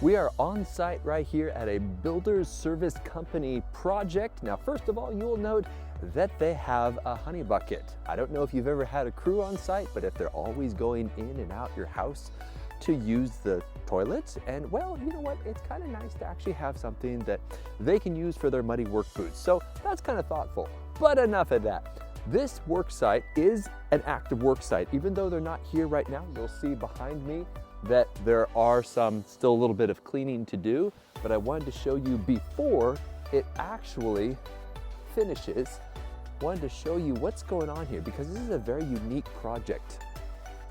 We are on site right here at a builder's service company project. Now, first of all, you will note that they have a honey bucket. I don't know if you've ever had a crew on site, but if they're always going in and out your house to use the toilets, and well, you know what? It's kind of nice to actually have something that they can use for their muddy work boots. So that's kind of thoughtful, but enough of that. This work site is an active work site. Even though they're not here right now, you'll see behind me that there are still a little bit of cleaning to do, but I wanted to show you before it actually finishes. Wanted to show you what's going on here because this is a very unique project.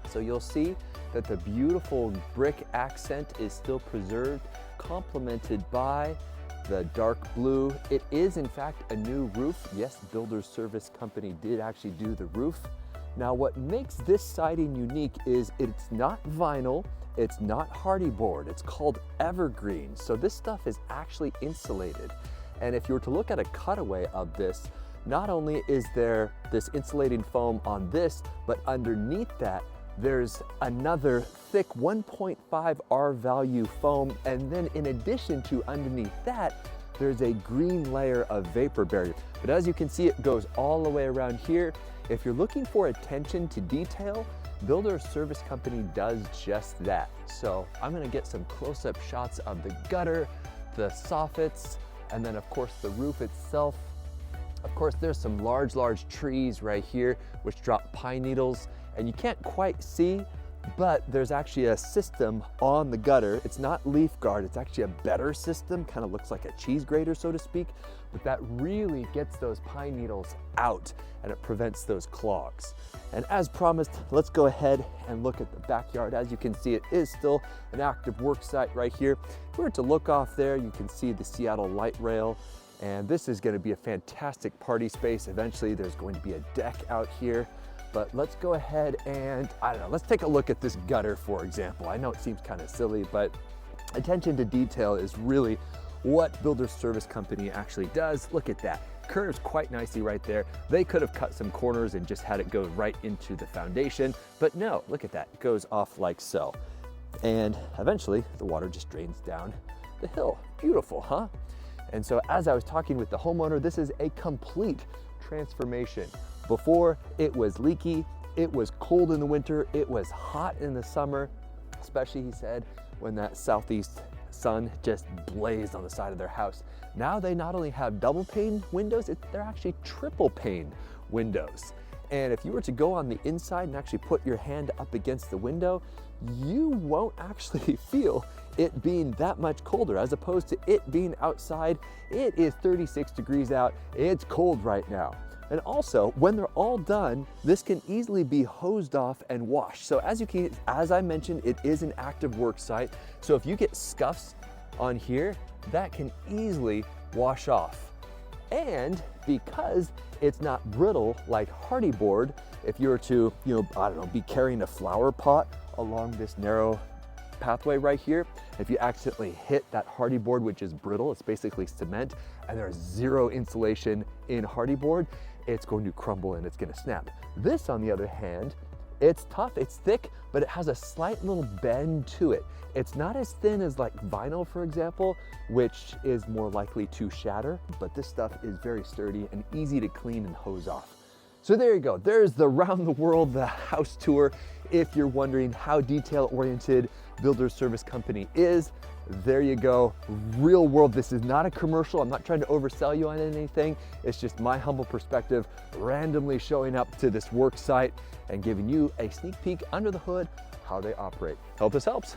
So you'll see that the beautiful brick accent is still preserved, complemented by the dark blue. It is in fact a new roof. Yes, Builder's Service Company did actually do the roof. Now what makes this siding unique is it's not vinyl, it's not hardy board, it's called evergreen. So this stuff is actually insulated. And if you were to look at a cutaway of this, not only is there this insulating foam on this, but underneath that, there's another thick 1.5 R value foam. And then in addition to underneath that, there's a green layer of vapor barrier. But as you can see, it goes all the way around here. If you're looking for attention to detail, Builder's Service Company does just that. So I'm gonna get some close-up shots of the gutter, the soffits, and then of course the roof itself. Of course, there's some large trees right here which drop pine needles, and you can't quite see, but there's actually a system on the gutter. It's not leaf guard, it's actually a better system, kind of looks like a cheese grater, so to speak, but that really gets those pine needles out and it prevents those clogs. And as promised, let's go ahead and look at the backyard. As you can see, it is still an active work site right here. If we were to look off there, you can see the Seattle light rail. And this is going to be a fantastic party space. Eventually, there's going to be a deck out here. But let's go ahead and, I don't know, let's take a look at this gutter, for example. I know it seems kind of silly, but attention to detail is really what Builder's Service Company actually does. Look at that. Curves quite nicely right there. They could have cut some corners and just had it go right into the foundation, but no, look at that. It goes off like so. And eventually, the water just drains down the hill. Beautiful, huh? And so as I was talking with the homeowner, this is a complete transformation. Before, it was leaky, it was cold in the winter, it was hot in the summer, especially, he said, when that southeast sun just blazed on the side of their house. Now they not only have double pane windows, they're actually triple pane windows. And if you were to go on the inside and actually put your hand up against the window, you won't actually feel it being that much colder as opposed to it being outside. It is 36 degrees out. It's cold right now. And also, when they're all done, this can easily be hosed off and washed. So as I mentioned, it is an active work site. So if you get scuffs on here, that can easily wash off. And because it's not brittle like hardy board, if you were to, I don't know, be carrying a flower pot along this narrow pathway right here, if you accidentally hit that hardy board, which is brittle, it's basically cement, and there's zero insulation in hardy board, it's going to crumble and it's going to snap. This, on the other hand, it's tough, it's thick, but it has a slight little bend to it. It's not as thin as like vinyl, for example, which is more likely to shatter, but this stuff is very sturdy and easy to clean and hose off. So there you go. There's the round the world, the house tour. If you're wondering how detail-oriented Builder's Service Company is, there you go. Real world. This is not a commercial. I'm not trying to oversell you on anything. It's just my humble perspective, randomly showing up to this work site and giving you a sneak peek under the hood, how they operate. Hope this helps.